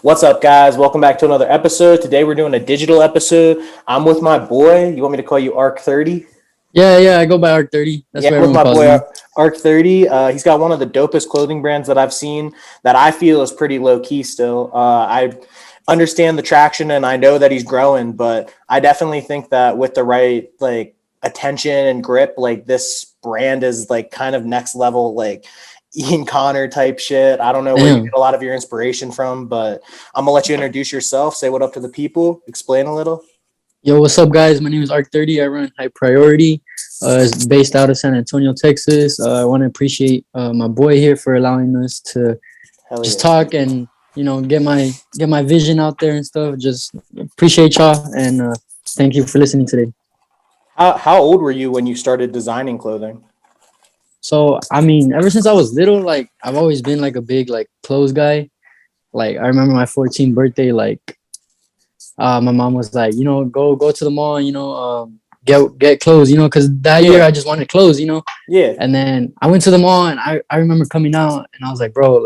What's up, guys? Welcome back to another episode. Today we're doing a digital episode. I'm with my boy. You want me to call you Arc 30? Yeah, I go by Arc 30. That's Yeah, what I'm with everyone my calls boy me. Arc 30. He's got one of the dopest clothing brands that I've seen that I feel is pretty low key still. I understand the traction and I know that he's growing, but I definitely think that with the right attention and grip, this brand is kind of next level, Ian Connor type shit. I don't know where you Damn. get a lot of your inspiration from, but I'm gonna let you introduce yourself, say what up to the people, explain a little. Yo, what's up, guys? My name is Arc 30. I run High Priority. It's based out of San Antonio, Texas. I want to appreciate my boy here for allowing us to Hell just yeah. talk and get my vision out there and stuff. Just appreciate y'all and thank you for listening today. How old were you when you started designing clothing? So ever since I was little, I've always been like a big clothes guy. Like I remember my 14th birthday, my mom was like, go to the mall, get clothes, because that year I just wanted clothes. Yeah. And then I went to the mall and I remember coming out and I was like, bro,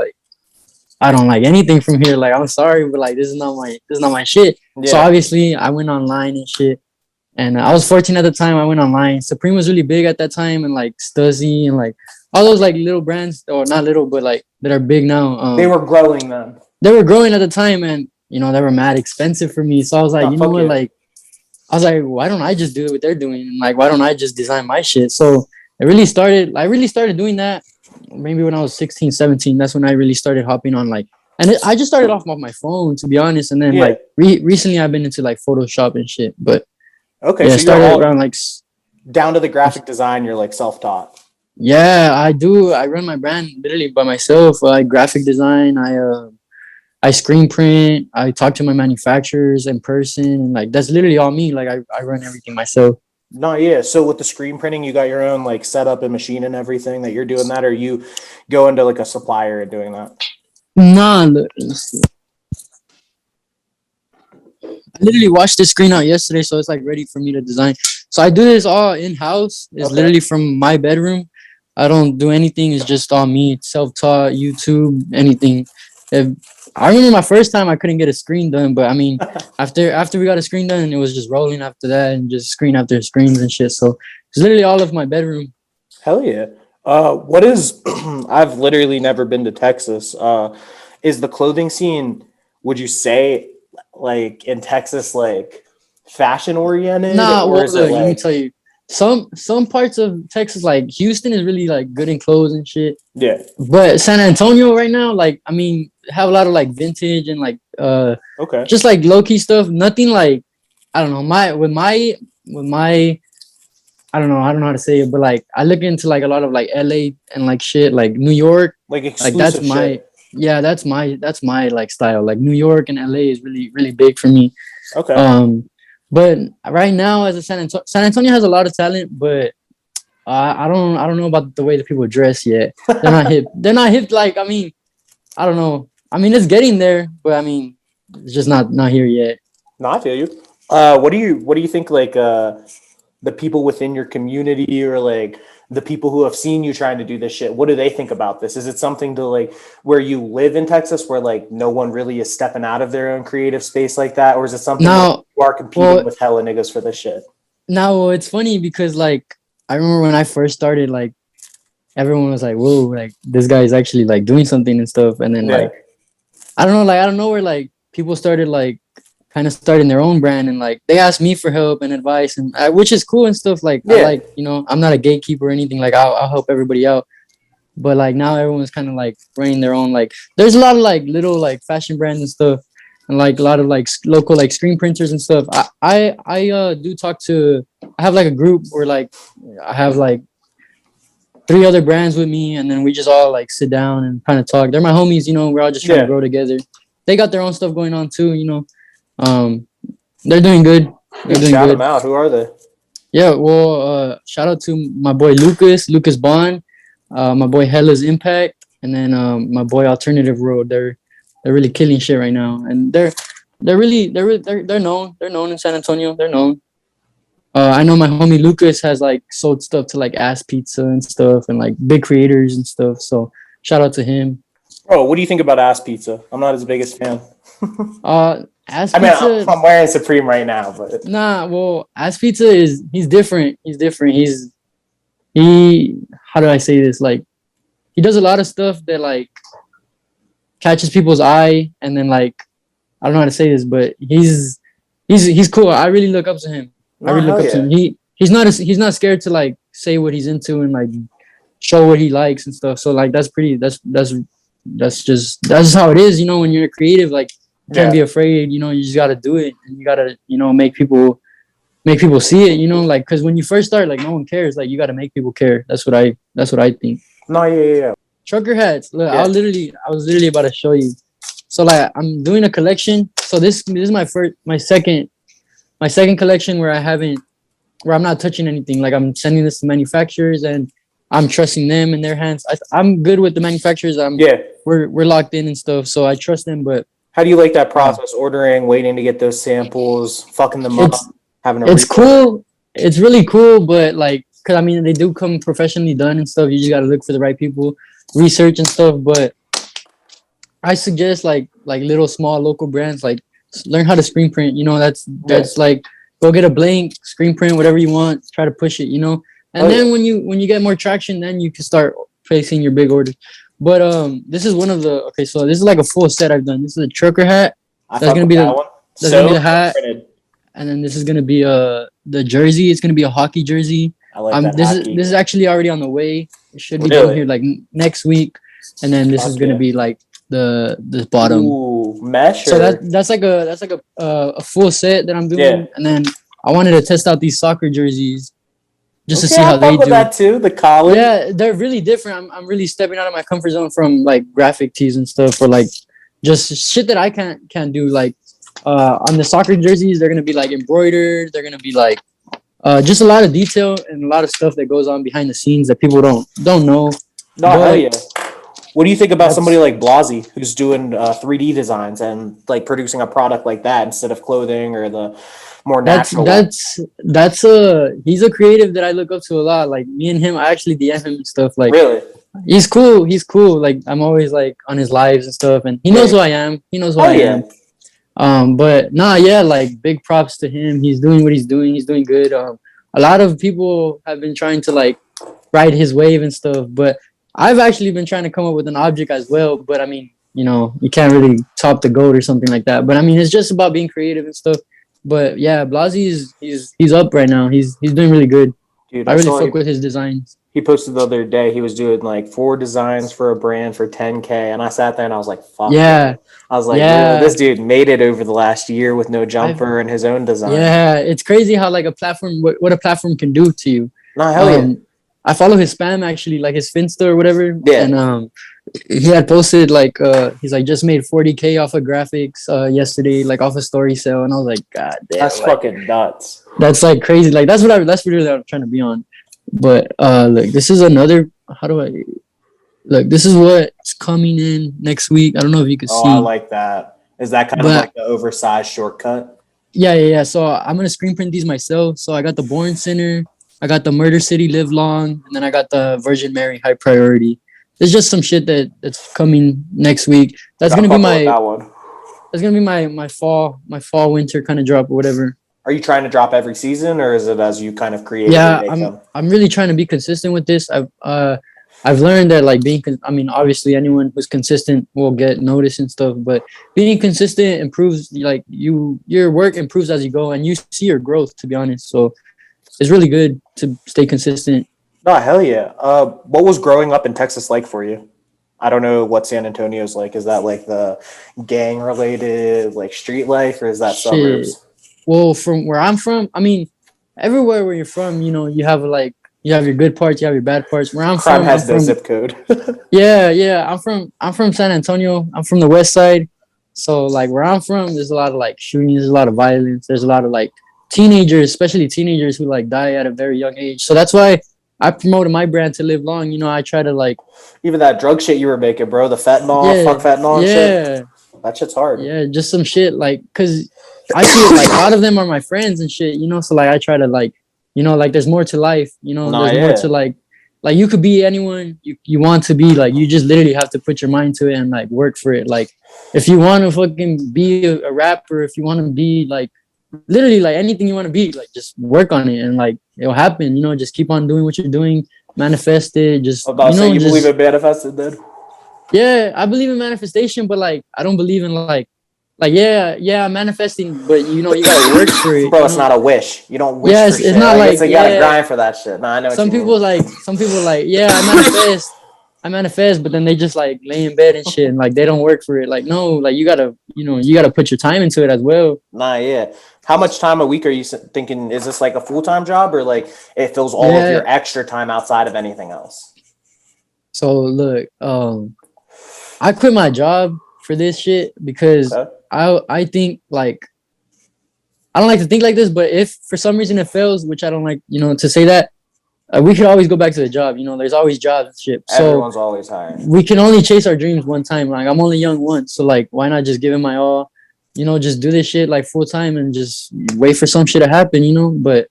I don't like anything from here. Like I'm sorry, but this is not my shit. So Yeah. obviously I went online and shit. And I was 14 at the time. I went online. Supreme was really big at that time, and Stussy and all those little brands, or not little, but that are big now. They were growing then. They were growing at the time, and they were mad expensive for me. So I was like, Oh, you know fuck what, yeah. I was like, why don't I just do what they're doing? And why don't I just design my shit? So I really started doing that maybe when I was 16, 17. That's when I really started hopping on I just started off my phone, to be honest. And then Yeah. recently I've been into Photoshop and shit. But Okay, yeah, I so you're started all around down to the graphic design, you're self-taught. yeah, I do. I run my brand literally by myself. I graphic design. I screen print. I talk to my manufacturers in person, and that's literally all me. I run everything myself. No, yeah. So with the screen printing, you got your own setup and machine and everything that you're doing that, or you go into a supplier and doing that? Nah, let's see. I literally washed the screen out yesterday, so it's ready for me to design. So I do this all in house. It's Okay. literally from my bedroom. I don't do anything. It's just all me, self-taught, YouTube, anything. If, I remember my first time I couldn't get a screen done, but after we got a screen done, it was just rolling after that and just screen after screens and shit. So it's literally all of my bedroom. Hell yeah. What is I've literally never been to Texas. Is the clothing scene, would you say in Texas fashion oriented, Nah, or well, is it look, let me tell you. Some parts of Texas, like Houston, is really good in clothes and shit. yeah. But San Antonio right now, have a lot of vintage and Okay. just low key stuff. Nothing I don't know. With my I don't know how to say it, but I look into a lot of LA and shit, New York. That's Exclusive my shit. yeah, that's my style. New York and LA is really really big for me. Okay. But right now, as a San Antonio has a lot of talent, but I don't know about the way that people dress yet. They're not hip. They're not hip. I don't know. It's getting there, but it's just not here yet. No, I feel you. What do you think the people within your community, or the people who have seen you trying to do this shit, what do they think about this? Is it something to where you live in Texas where no one really is stepping out of their own creative space like that, or is it something where Now, you are competing well, with hella niggas for this shit? now it's funny because I remember when I first started, everyone was like, "Whoa, this guy is actually doing something and stuff," and then Yeah. I don't know, I don't know where people started kind of starting their own brand and they asked me for help and advice and which is cool and stuff. Yeah. I'm not a gatekeeper or anything. I'll help everybody out. But now everyone's kind of running their own. There's a lot of little fashion brands and stuff, and a lot of local screen printers and stuff. I do talk to. I have a group where I have three other brands with me, and then we just all sit down and kind of talk. They're my homies, we're all just trying to grow together. They got their own stuff going on too. Um, they're doing good. They're doing Shout good. them out. Who are they? Yeah, well, shout out to my boy Lucas Bond, my boy Hella's Impact, and then my boy Alternative Road. They're really killing shit right now, and they're known. They're known in San Antonio. They're known. I know my homie Lucas has sold stuff to Ass Pizza and stuff, and big creators and stuff. So shout out to him. Oh, what do you think about ass pizza? I'm not his biggest fan. As I mean, Pizza, I'm wearing Supreme right now, but nah. Well, As Pizza he's different. He's different. He how do I say this? Like he does a lot of stuff that like catches people's eye, and then like I don't know how to say this, but he's cool. I really look up to him. I no, really look hell up to yeah. him. He's not scared to like say what he's into and like show what he likes and stuff. So like that's just how it is. You know, when you're creative, like you can't Yeah. be afraid. You know, you just gotta do it, and you gotta make people see it. You know, like because when you first start, like no one cares. Like you gotta make people care. That's what I think. No, yeah. Trucker hats. Look, Yeah. I was literally about to show you. So like I'm doing a collection. So this is my second collection where I'm not touching anything. Like I'm sending this to manufacturers and I'm trusting them in their hands. I'm good with the manufacturers. Yeah. We're locked in and stuff, so I trust them. But How do you like that uh, process? Ordering, waiting to get those samples, fucking them up, it's having to it's reorder. cool. It's really cool, but like, cause I mean they do come professionally done and stuff. You just gotta look for the right people, research and stuff. But I suggest like little small local brands like learn how to screen print. You know, that's like go get a blank screen print, whatever you want. Try to push it. You know, and Oh, then yeah. when you get more traction, then you can start placing your big orders. But this is one of the okay. So this is like a full set I've done. This is a trucker hat. I That's fuck gonna with be that the one. that's gonna be So the hat, printed. and then this is gonna be the jersey. It's gonna be a hockey jersey. I like that This hockey. is actually already on the way. It should be done Really? here like next week, and then this is Fuck gonna yeah. be like the bottom. Ooh, mesh So or that's like a full set that I'm yeah. doing, and then I wanted to test out these soccer jerseys just to Okay, see I how they fuck with do. that too. The college. Yeah, they're really different. I'm really stepping out of my comfort zone from like graphic tees and stuff, or like just shit that I can't do. Like on the soccer jerseys, they're gonna be like embroidered. They're gonna be like just a lot of detail and a lot of stuff that goes on behind the scenes that people don't know. No, hell But yeah. What do you think about somebody that's like Blasey, who's doing 3D designs and like producing a product like that instead of clothing or the more that's natural one? that's a he's a creative that I look up to a lot. Like me and him, I actually DM him and stuff. Like Really? he's cool. He's cool. Like I'm always like on his lives and stuff, and he knows Yeah. who I am. He knows who Oh I yeah. am. But nah, yeah, like big props to him. He's doing what he's doing. He's doing good. A lot of people have been trying to like ride his wave and stuff, but I've actually been trying to come up with an object as well. But I mean, you know, you can't really top the goat or something like that. But I mean, it's just about being creative and stuff. But yeah, Blasey is he's up right now. He's doing really good. Dude, I I really saw fuck with his designs. he posted the other day he was doing like 4 designs for a brand for 10K, and I sat there and I was like, fuck Yeah, yeah. I was like, yeah, yeah. this dude made it over the last year with no I've jumper and his own design. Yeah, it's crazy how like a platform what a platform can do to you. No, hell yeah. I follow his spam actually, like his Finsta or whatever, Yeah. and he had posted like he's like just made 40K off of graphics yesterday, like off a story sale, and I was like, God damn, That's like, fucking nuts. that's like crazy. Like that's really what I'm trying to be on. But look, this is another. How do I look? This is what's coming in next week. I don't know if you can Oh, I see, like that. Is that kind of but like the oversized shortcut? yeah. So I'm gonna screen print these myself. So I got the Born Center, I got the Murder City Live Long, and then I got the Virgin Mary High Priority. There's just some shit that's coming next week. That's I'm gonna be fucking with my that one. my fall winter kind of drop or whatever. Are you trying to drop every season, or is it as you kind of creatively Yeah, make them? I'm really trying to be consistent with this. I've learned that like I mean obviously anyone who's consistent will get noticed and stuff, but being consistent improves like your work improves as you go and you see your growth, to be honest. So it's really good to stay consistent. No, hell yeah. What was growing up in Texas like for you? I don't know what San Antonio's like. Is that like the gang related, like street life, or is that Shit. suburbs? Well, from where I'm from, I mean, everywhere where you're from, you know, you have your good parts, you have your bad parts. Where I'm Crime from, I'm has no from zip code. yeah. I'm from San Antonio. I'm from the west side. So like where I'm from, there's a lot of like shootings, there's a lot of violence, there's a lot of like teenagers, especially teenagers who like die at a very young age. So that's why I promoted my brand to live long. You know, I try to like Even that drug shit you were making, bro, the fentanyl, yeah, fuck fentanyl and shit. yeah, That shit's hard. yeah, just some shit like cause I see it like a lot of them are my friends and shit, you know. So like I try to like, you know, like there's more to life, you know, Nah, there's more yeah. to like like you could be anyone you want to be. Like you just literally have to put your mind to it and like work for it. Like if you want to fucking be a rapper, if you want to be like literally like anything you want to be, like just work on it and like it'll happen. You know, just keep on doing what you're doing, manifest it. I'm Just about to say, you believe it manifested then? yeah, I believe in manifestation, but like I don't believe in like yeah, manifesting, but you know you gotta work for it. Bro, You it's know, not a wish. You don't wish yeah, for it's shit. not Like it's like like you gotta yeah. grind for that shit. Nah, I know what you mean. Some people like yeah, I manifest, but then they just like lay in bed and shit, and like they don't work for it. Like no, like you gotta put your time into it as well. Nah, yeah. How much time a week are you thinking? Is this like a full time job or like it fills all of Yeah. your extra time outside of anything else? So look, I quit my job for this shit because Okay. I think like I don't like to think like this, but if for some reason it fails, which I don't like, you know, to say that, we could always go back to the job. You know, there's always jobs and shit. So Everyone's always hiring. we can only chase our dreams one time. Like I'm only young once, so like why not just give it my all? You know, just do this shit like full time and just wait for some shit to happen. You know, but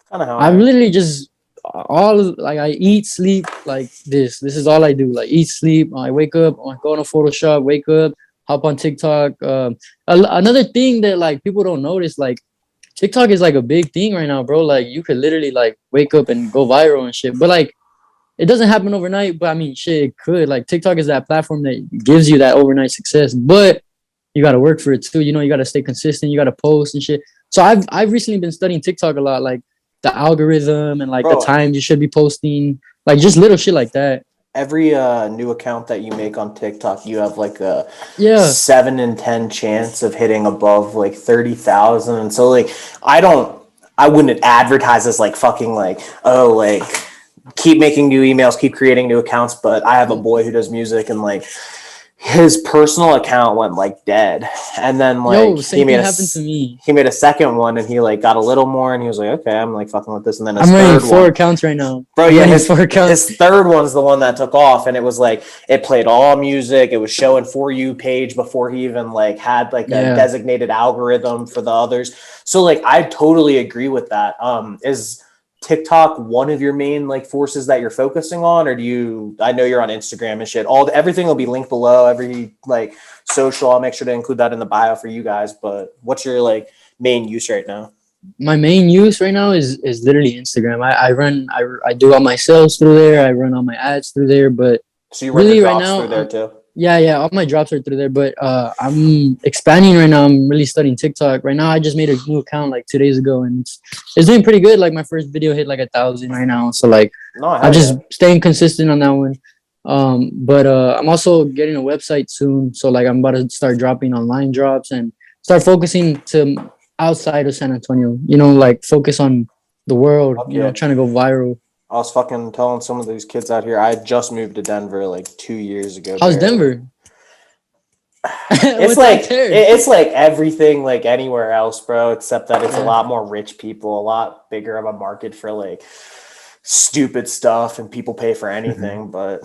Kind of how I I am. literally just like I eat, sleep like this. This is all I do. Like eat, sleep. I wake up. I go on a Photoshop. Wake up. Hop on TikTok. Another thing that like people don't notice, like TikTok is like a big thing right now, bro. Like you could literally like wake up and go viral and shit. But like it doesn't happen overnight. But I mean, shit, it could. Like TikTok is that platform that gives you that overnight success. But you got to work for it too. You know, you got to stay consistent. You got to post and shit. So I've recently been studying TikTok a lot, like the algorithm and like the Bro, time you should be posting, like just little shit like that. every new account that you make on TikTok, you have like a Yeah, 7 in 10 chance of hitting above like 30,000. And so like I don't I wouldn't advertise as like fucking like, oh, like keep making new emails, keep creating new accounts. But I have a boy who does music and like his personal account went like dead, and then like yo, same thing happened to me. he made a second one and he like got a little more and he was like, okay, I'm like fucking with this. And then his I'm running third four one, accounts right now. bro, I'm yeah, running his four accounts. his third one's the one that took off, and it was like it played all music. It was showing For You page before he even like had like a Yeah. designated algorithm for the others. So like I totally agree with that. Is TikTok one of your main like forces that you're focusing on, or do you? I know you're on Instagram and shit. Everything will be linked below. Every like social, I'll make sure to include that in the bio for you guys. But what's your like main use right now? My main use right now is literally Instagram. I do all my sales through there. I run all my ads through there. But So you run your really right drops now, through there too. yeah, all my drops are through there. But I'm expanding right now. I'm really studying TikTok right now. I just made a new account like 2 days ago, and it's doing pretty good. Like my first video hit like 1,000 right now. So like No, I'm just staying consistent on that one. But I'm also getting a website soon. So like I'm about to start dropping online drops and start focusing to outside of San Antonio. You know, like focus on the world. Fuck You know, yeah. trying to go viral. I was fucking telling some of these kids out here. I just moved to Denver like 2 years ago. How's Barely. Denver? It's What's like out there? it's like everything like anywhere else, bro. Except that it's a lot more rich people, a lot bigger of a market for like stupid stuff, and people pay for anything. But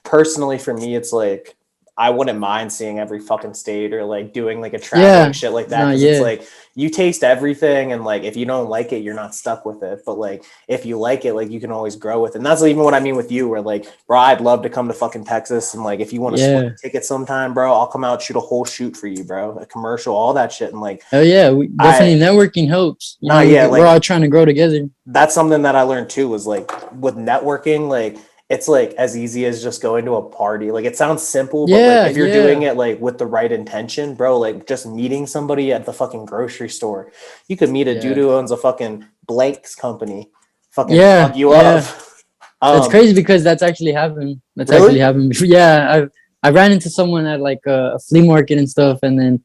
personally, for me, it's like I wouldn't mind seeing every fucking state or like doing like a traveling shit like that, Nah, because it's yeah. like you taste everything, and like if you don't like it, you're not stuck with it. But like if you like it, like you can always grow with it. And that's even what I mean with you, where like, bro, I'd love to come to fucking Texas, and like if you want to split Yeah. a ticket sometime, bro, I'll come out, shoot a whole shoot for you, bro, a commercial, all that shit. And like Oh yeah, definitely I networking helps. You nah, know, yeah, we're like all trying to grow together. that's something that I learned too, was like with networking, like it's like as easy as just going to a party. Like it sounds simple, but like Yeah, if you're doing yeah, it like with the right intention, bro, like just meeting somebody at the fucking grocery store. You could meet a dude yeah, who owns a fucking blanks company, fucking yeah, fuck you up. yeah. That's crazy because that's actually happened. That's actually Really? happened before. Yeah, I ran into someone at like a flea market and stuff, and then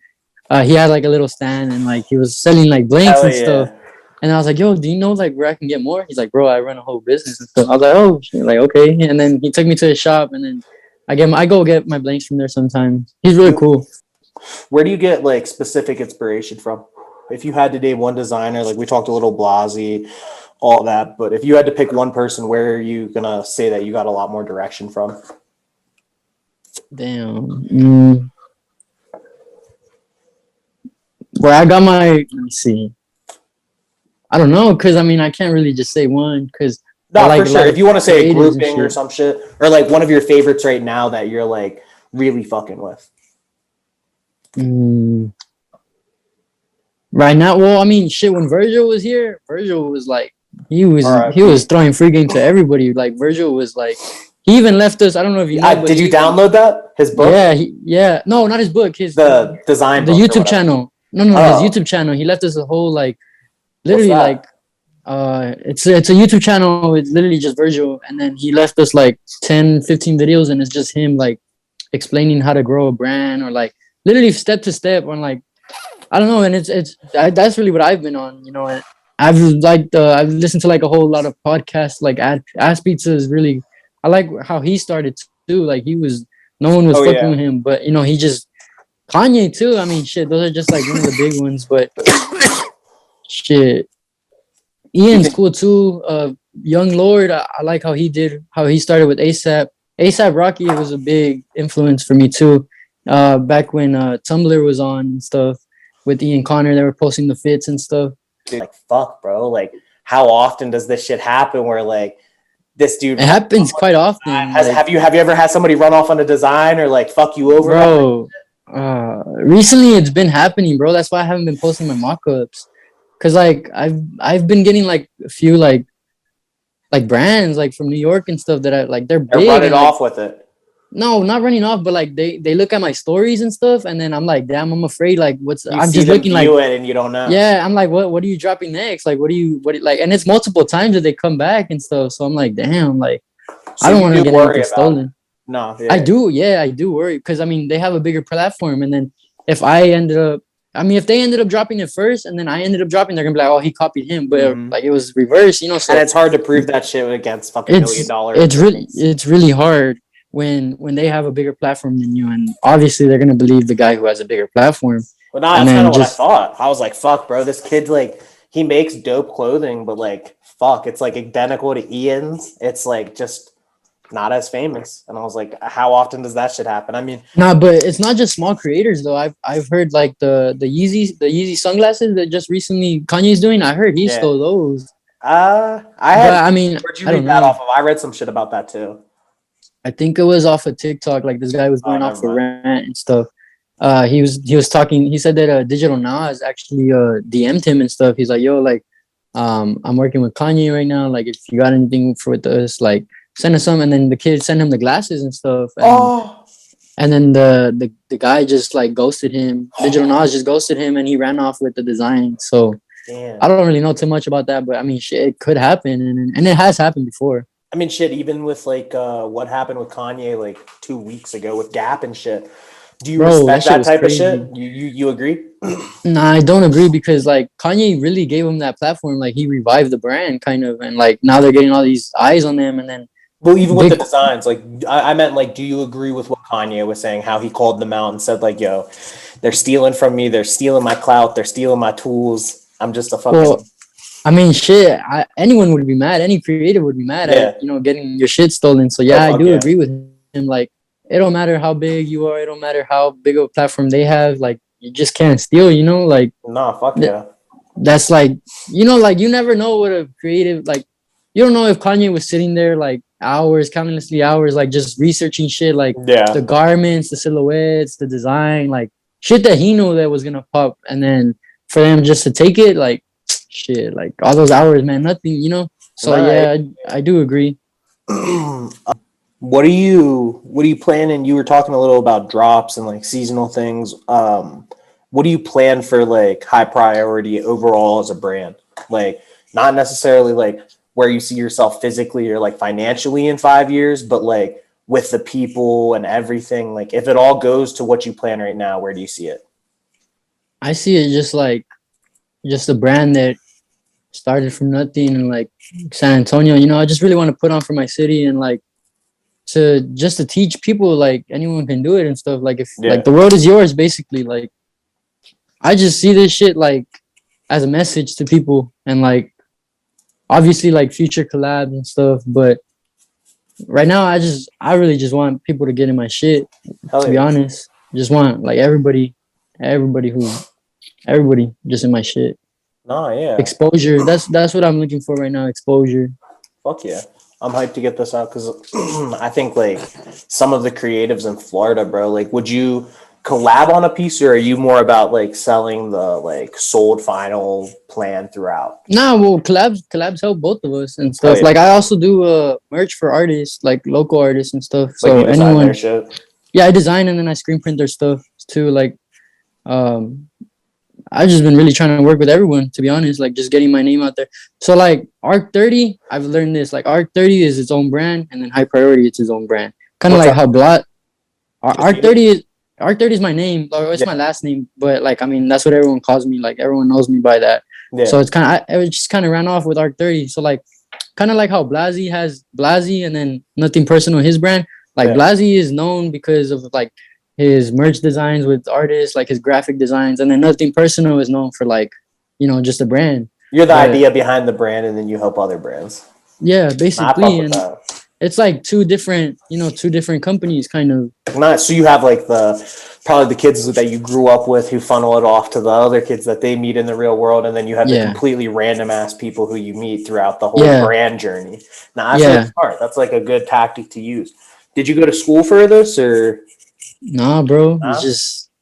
he had like a little stand and like he was selling like blanks Hell and stuff. yeah. And I was like, "Yo, do you know like where I can get more?" He's like, "Bro, I run a whole business and stuff." I was like, "Oh, shit. Like okay." And then he took me to his shop, and then I go get my blanks from there sometimes. He's really You, cool. where do you get like specific inspiration from? If you had to name one designer, like we talked a little Blasey, all that, but if you had to pick one person, where are you gonna say that you got a lot more direction from? Damn. Where I got my, let me see. I don't know, cause I mean I can't really just say one, cause No, like for a sure. lot If of you want to say a creatives and grouping or shit. some shit, or like one of your favorites right now that you're like really fucking with. Mm, right now, well, I mean, shit. When Virgil was here, Virgil was like, he was R.I.P. throwing free game to everybody. Like Virgil was like, he even left us. I don't know if you know, but Did he you even, download that? His book? yeah, yeah, no, not his book, his The design the book or YouTube whatever. channel. No, his Oh, YouTube channel. He left us a whole like, what's literally like, that? it's a YouTube channel. It's literally just Virgil, and then he left us like 10, 15 videos, and it's just him like explaining how to grow a brand or like literally step to step on like I don't know, and that's really what I've been on, you know. And I've listened to like a whole lot of podcasts. Like Ass Pizza is really, I like how he started too. Like he was, no one was Oh fucking yeah. with him, but you know he just Kanye too. I mean, shit, those are just like one of the big ones. But shit, You Ian's think cool too. Young Lord, I like how he started with ASAP. ASAP Rocky was a big influence for me too. Back when Tumblr was on and stuff with Ian Connor, they were posting the fits and stuff. like fuck, bro? Like, how often does this shit happen? Where like this dude It happens quite often. has Like, have you ever had somebody run off on a design or like fuck you over about it? bro, recently it's been happening, bro. That's why I haven't been posting my mock-ups. Cause like I've been getting like a few like brands like from New York and stuff that I like they're Or big run it and like off with it? no, not running off, but like they look at my stories and stuff, and then I'm like, damn, I'm afraid like You I'm see just them looking like view it and you don't know. yeah, I'm like what are you dropping next? Like like and it's multiple times that they come back and stuff. So I'm like, damn, like I So don't you want to do get worry anything about it. stolen. No, I yeah. do, yeah, I do worry because I mean they have a bigger platform, and then if I ended up, I mean if they ended up dropping it first, and then I ended up dropping, they're gonna be like, oh, he copied him, but Hmm. like it was reversed, you know. And So it's hard to prove that shit against fucking million dollar attorneys. it's really hard when they have a bigger platform than you, and obviously they're gonna believe the guy who has a bigger platform, Well, nah, and that's kind then of what I just thought. I was like, fuck, bro, this kid, like, he makes dope clothing, but, like, fuck, it's, like, identical to Ian's. It's, like, just not as famous. And I was like, how often does that shit happen? I mean, nah, but it's not just small creators though. I've heard like the Yeezy sunglasses that just recently Kanye's doing. I heard he yeah. stole those, I but had, I mean where'd you I read don't that know. off of? I read some shit about that, too. I think it was off of TikTok. Like this guy was Oh, going never off a mind. rant and stuff. He was talking. He said that Digital Nas actually DM'd him and stuff. He's like, yo, like, I'm working with Kanye right now. Like, if you got anything for with us, like, send us some. And then the kid sent him the glasses and stuff. Oh, And then the guy just like ghosted him. Digital Nas just ghosted him, and he ran off with the design. So I damn. don't really know too much about that, but I mean, shit, it could happen, and it has happened before. I mean, shit, even with, like, what happened with Kanye, like, 2 weeks ago with Gap and shit. Do you Bro, that respect shit that was type of shit? crazy. You agree? Nah, I don't agree because like Kanye really gave him that platform. Like he revived the brand kind of, and like now they're getting all these eyes on them. And then Well, even with the big, designs, like I meant, like, do you agree with what Kanye was saying? How he called them out and said, like, "Yo, they're stealing from me. They're stealing my clout. They're stealing my tools. I'm just a fucking well, I mean, shit. Anyone would be mad. Any creator would be mad at yeah. getting your shit stolen. So Oh yeah, I fuck do yeah. agree with him. Like it don't matter how big you are. It don't matter how big of a platform they have. Like you just can't steal. You know, like Nah, fuck th- yeah. that's like like you never know what a creative like. You don't know if Kanye was sitting there like hours, countlessly hours, like just researching shit, like the Yeah. garments, the silhouettes, the design, like shit that he knew that was gonna pop, and then for them just to take it, like shit, like all those hours, man, nothing, you know. So Nah. yeah, I do agree. What are you planning? You were talking a little about drops and like seasonal things. What do you plan for like high priority overall as a brand? Like not necessarily like where you see yourself physically or like financially in 5 years, but like with the people and everything. Like if it all goes to what you plan right now, where do you see it? I see it just like just a brand that started from nothing and like San Antonio. I just really want to put on for my city and like to teach people like anyone can do it and stuff. Like if like Yeah. the world is yours, basically. Like I just see this shit like as a message to people and like obviously like future collabs and stuff. But right now, I really just want people to get in my shit. Hell To be yeah. honest, just want like everybody everybody just in my shit. No, yeah. Exposure. That's what I'm looking for right now. Exposure. Fuck yeah. I'm hyped to get this out because I think like some of the creatives in Florida, bro, like would you collab on a piece or are you more about like selling the like sold final plan throughout? Nah, well, collabs help both of us and Hell stuff. yeah. Like I also do merch for artists, like local artists and stuff. Like you So design their anyone, shit. yeah, I design and then I screen print their stuff too. Like um, I've just been really trying to work with everyone, to be honest, like just getting my name out there. So like Arc 30, I've learned this. Like Arc 30 is its own brand, and then High Priority it's its own brand. Kind of What's like that? how Blot Just Arc you? 30 is Arc 30 is my name, or it's Yeah. my last name, but like I mean that's what everyone calls me. Like everyone knows me by that. Yeah. So it's kind of I just kind of ran off with Arc 30. So like kind of like how Blasey has Blasey and then Nothing Personal his brand. Like Yeah. Blasey is known because of like his merch designs with artists, like his graphic designs, and then Nothing Personal is known for like just a brand. You're the But idea behind the brand and then you help other brands. yeah, Nah, I fuck basically, with and that. it's like two different companies, kind of. Not so you have like the probably the kids that you grew up with who funnel it off to the other kids that they meet in the real world, and then you have the Yeah, completely random ass people who you meet throughout the whole yeah, brand journey. Now that's really yeah. smart. That's like a good tactic to use. Did you go to school for this or Nah, bro, it's nah?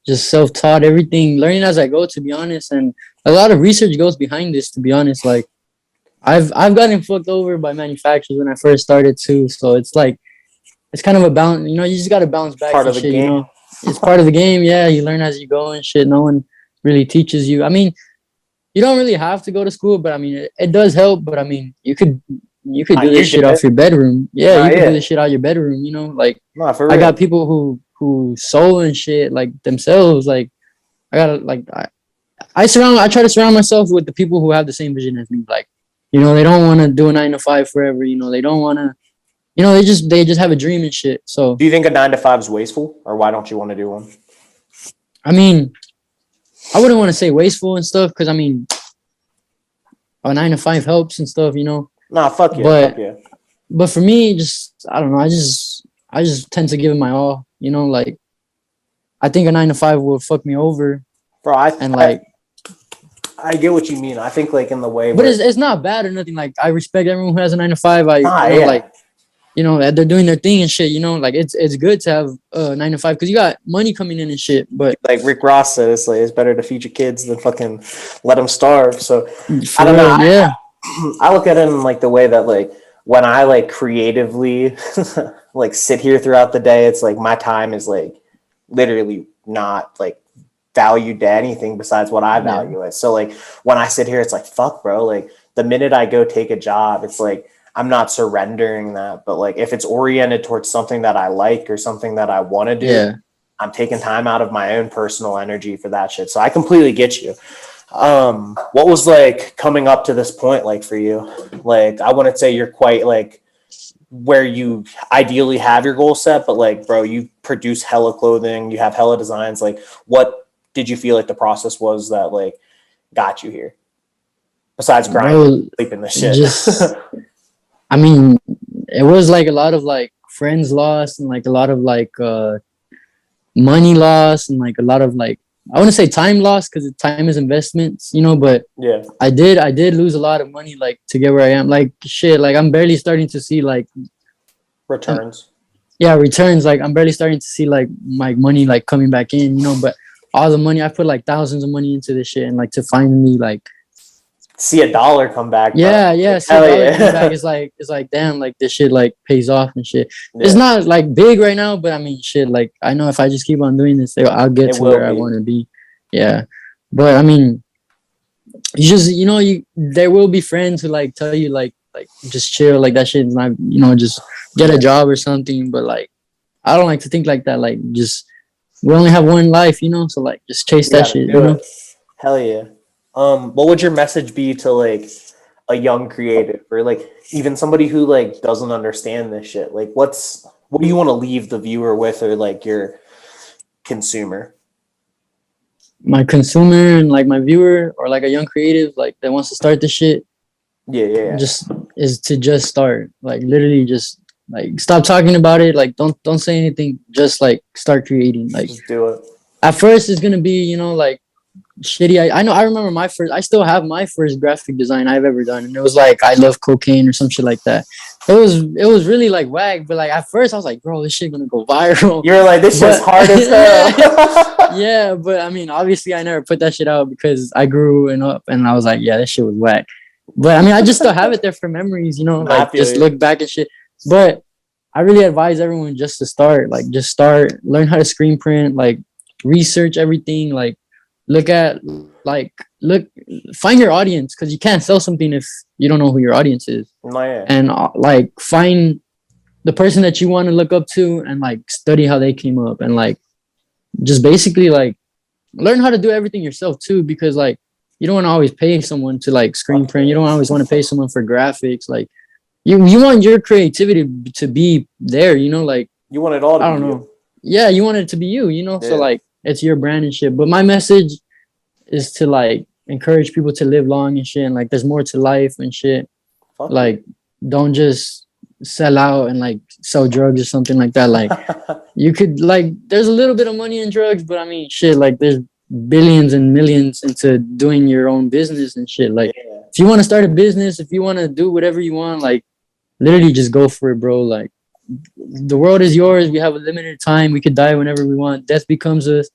just self taught, everything, learning as I go, to be honest, and a lot of research goes behind this, to be honest. Like I've gotten fucked over by manufacturers when I first started too, so it's like it's kind of a balance. You just got to bounce back Part and of the shit. game. It's part of the game. Yeah, you learn as you go and shit. No one really teaches you. I mean, you don't really have to go to school, but I mean, it does help. But I mean, you could do You this did shit it. off your bedroom. Yeah, Nah, you could do yeah. this shit out your bedroom. Like Nah, for I real. got people who sew and shit like themselves. Like I gotta like I try to surround myself with the people who have the same vision as me. Like they don't want to do a 9 to 5 forever. They don't want to. They just have a dream and shit. So Do you think a 9 to 5 is wasteful, or why don't you want to do one? I mean, I wouldn't want to say wasteful and stuff because I mean, a 9 to 5 helps and stuff. Nah, fuck yeah, fuck But yeah. but for me, just I don't know. I just tend to give it my all. Like I think a 9 to 5 will fuck me over Bro, and like. I get what you mean. I think like in the way But where it's not bad or nothing. Like I respect everyone who has a 9 to 5. I nah, like yeah. they're doing their thing and shit. Like it's good to have 9 to 5 because you got money coming in and shit. But Like Rick Ross said, it's like it's better to feed your kids than fucking let them starve. So I for don't know. real, yeah, I look at it in like the way that like when I like creatively like sit here throughout the day, it's like my time is like literally not like valued to anything besides what I yeah, value it. So like when I sit here, it's like fuck, bro. Like the minute I go take a job, it's like I'm not surrendering that. But like if it's oriented towards something that I like or something that I want to do, yeah. I'm taking time out of my own personal energy for that shit. So I completely get you. What was like coming up to this point like for you? Like I wouldn't say you're quite like where you ideally have your goal set, but like bro, you produce hella clothing, you have hella designs. Like what did you feel like the process was that like got you here? Besides grinding, Bro, sleeping the shit. just I mean, it was like a lot of like friends lost and like a lot of like money lost and like a lot of like I want to say time lost because time is investments. But Yeah. I did lose a lot of money like to get where I am. Like shit, like I'm barely starting to see like Returns. yeah returns. Like I'm barely starting to see like my money like coming back in. But all the money I put like thousands of money into this shit and like to finally like See a dollar come back. Bro. yeah see a Hell dollar yeah. coming back it's like damn, like this shit like pays off and shit. It's Yeah, not like big right now, but I mean shit, like I know if I just keep on doing this I'll get it to will where I be. want to be. Yeah, but I mean you just you there will be friends who like tell you like just chill, like that shit is not just get a Yeah. job or something, but like I don't like to think like that. Like just we only have one life. So like just chase You that gotta shit, do it. Hell yeah. What would your message be to like a young creative or like even somebody who like doesn't understand this shit? Like what do you want to leave the viewer with or like your consumer? My consumer and like my viewer or like a young creative like that wants to start this shit Yeah, yeah, yeah. just is to just start, like literally just like stop talking about it, like don't say anything, just like start creating. Like Just do it. at first it's gonna be like shitty. I know. I remember my first. I still have my first graphic design I've ever done, and it was like I love cocaine or some shit like that. It was really like whack, but like at first I was like, bro, this shit gonna go viral. You're like, this shit's But hard as hell. yeah, but I mean, obviously I never put that shit out because I grew and up, and I was like, yeah, this shit was whack. But I mean, I just still have it there for memories, Nah, I like feel just you. look back and shit. But I really advise everyone just to start, like just start, learn how to screen print, like research everything, like look at, like look, find your audience because you can't sell something if you don't know who your audience is, No, yeah. and like find the person that you want to look up to and like study how they came up and like just basically like learn how to do everything yourself too because like you don't want to always pay someone to like screen print, you don't always want to pay someone for graphics, like you want your creativity to be there, like You want it all to I be don't you. know, yeah, you want it to be you, so Yeah. like it's your brand and shit. But my message is to like encourage people to live long and shit, and like there's more to life and shit. Fuck Like don't just sell out and like sell drugs or something like that. Like yeah. you could like there's a little bit of money in drugs, but I mean shit, like there's billions and millions into doing your own business and shit. Like Yeah. if you want to start a business, if you want to do whatever you want, like literally just go for it, bro. Like the world is yours. We have a limited time. We could die whenever we want. Death becomes us.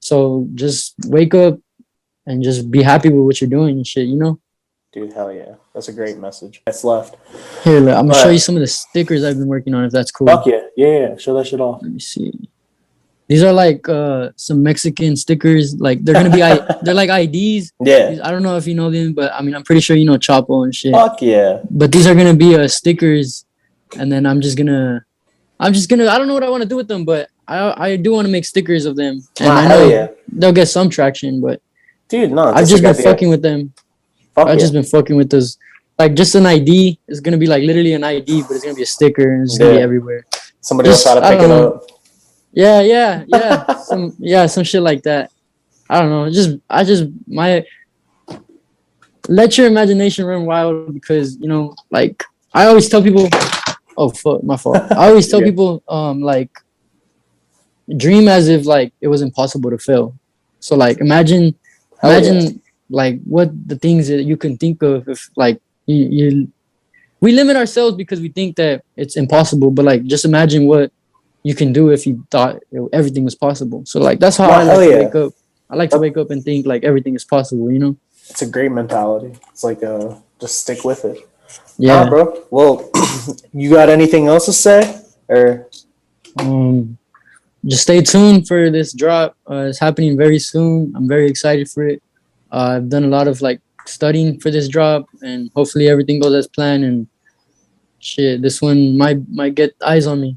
So just wake up and just be happy with what you're doing and shit. Dude, hell yeah. That's a great message. That's left. Here, look, I'm gonna show Right. you some of the stickers I've been working on if that's cool. Fuck yeah. Yeah. Show that shit off. Let me see. These are like some Mexican stickers. Like they're gonna be they're like IDs. Yeah. I don't know if you know them, but I mean I'm pretty sure you know Chapo and shit. Fuck yeah. But these are gonna be stickers, and then I'm just gonna I don't know what I want to do with them, but I do want to make stickers of them, and Nah, I hell know yeah. they'll get some traction. But Dude, no. I've just been fucking with them. Fuck I've yeah. just been fucking with those. Like just an ID is gonna be like literally an ID, but it's gonna be a sticker and it's gonna be Yeah. everywhere. Somebody else Just, try to I pick don't it know. up. Yeah, some shit like that. I don't know. Let your imagination run wild because like I always tell people. Oh fuck, my fault. I always tell Yeah. people, like dream as if like it was impossible to fail. So like imagine Hell yeah. like what the things that you can think of if like we limit ourselves because we think that it's impossible, but like just imagine what you can do if you thought everything was possible. So like that's how Well, I hell like to yeah. wake up. I like to wake up and think like everything is possible. It's a great mentality. It's like just stick with it. Yeah. Nah, bro. Well, you got anything else to say? Or Just stay tuned for this drop. It's happening very soon. I'm very excited for it. I've done a lot of like studying for this drop, and hopefully everything goes as planned. And shit, this one might get eyes on me.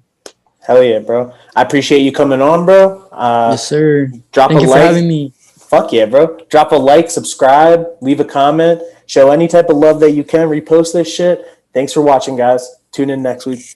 hell yeah, bro. I appreciate you coming on, bro. Yes, sir. Drop Thank a you for like. having me. Fuck yeah, bro. Drop a like, subscribe, leave a comment, show any type of love that you can, repost this shit. Thanks for watching, guys. Tune in next week.